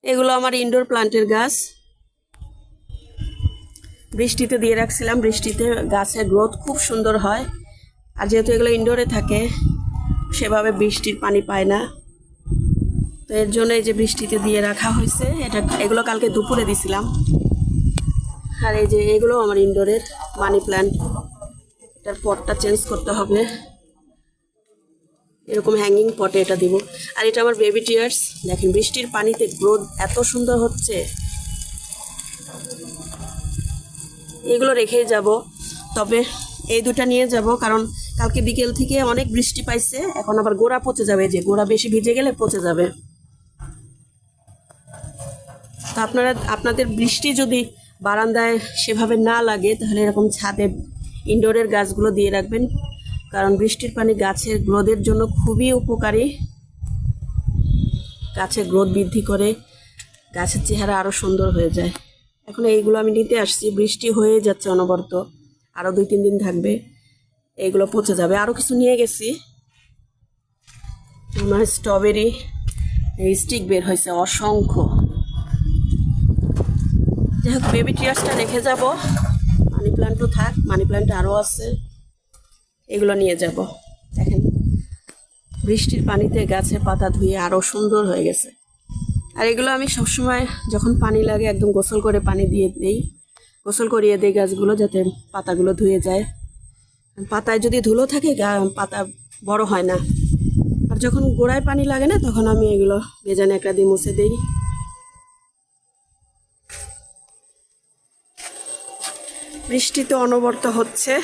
এগুলো আমার ইনডোর প্লান্টের গাছ, বৃষ্টিতে দিয়ে রাখছিলাম। বৃষ্টিতে গাছের গ্রোথ খুব সুন্দর হয়। আর যেহেতু এগুলো ইনডোরে থাকে, সেভাবে বৃষ্টির পানি পায় না, তো এর জন্য এই যে বৃষ্টিতে দিয়ে রাখা হয়েছে। এগুলো কালকে দুপুরে দিছিলাম। আর এই যে এগুলো আমার ইনডোরের মানি প্ল্যান্ট। এটার পটটা চেঞ্জ করতে হবে, এরকম হ্যাঙ্গিং পটে এটা দিব। আর এটা আমার বেবি টিয়ার্স, দেখেন বৃষ্টির পানিতে গ্রোথ এত সুন্দর হচ্ছে। এগুলো রেখেই যাব, তবে এই দুটা নিয়ে যাব, কারণ কালকে বিকেল থেকে অনেক বৃষ্টি পাইছে। এখন আবার গোড়া পচে যাবে, যে গোড়া বেশি ভিজে গেলে পচে যাবে। তো আপনাদের বৃষ্টি যদি বারান্দায় সেভাবে না লাগে, তাহলে এরকম ছাদে ইনডোরের গাছগুলো দিয়ে রাখবেন, কারণ বৃষ্টির পানি গাছের গ্রোথের জন্য খুবই উপকারী। গাছের গ্রোথ বৃদ্ধি করে, গাছের চেহারা আরও সুন্দর হয়ে যায়। এখন এইগুলো আমি নিতে আসছি, বৃষ্টি হয়ে যাচ্ছে অনবরত, আরও 2-3 দিন থাকবে, এইগুলো পচে যাবে। আরও কিছু নিয়ে গেছি, আমার স্ট্রবেরি স্টিক বের হয়েছে অসংখ্য। যাই হোক, বেবি টিয়ার্সটা রেখে যাব, মানি প্ল্যান্টও থাক, মানি প্ল্যান্ট আরও আছে, এগুলো নিয়ে যাব। দেখেন বৃষ্টির পানিতে গাছের পাতা ধুয়ে আরও সুন্দর হয়ে গেছে। আর এগুলো আমি সবসময় যখন পানি লাগে একদম গোসল করে পানি দিয়ে দিই, গোসল করিয়ে দিই গাছগুলো, যাতে পাতাগুলো ধুয়ে যায়। পাতায় যদি ধুলো থাকে পাতা বড় হয় না। আর যখন গোড়ায় পানি লাগে না, তখন আমি এগুলো ভেজা ন্যাকড়া দিয়ে মুছে দিই। বৃষ্টি তো অনবরত হচ্ছে।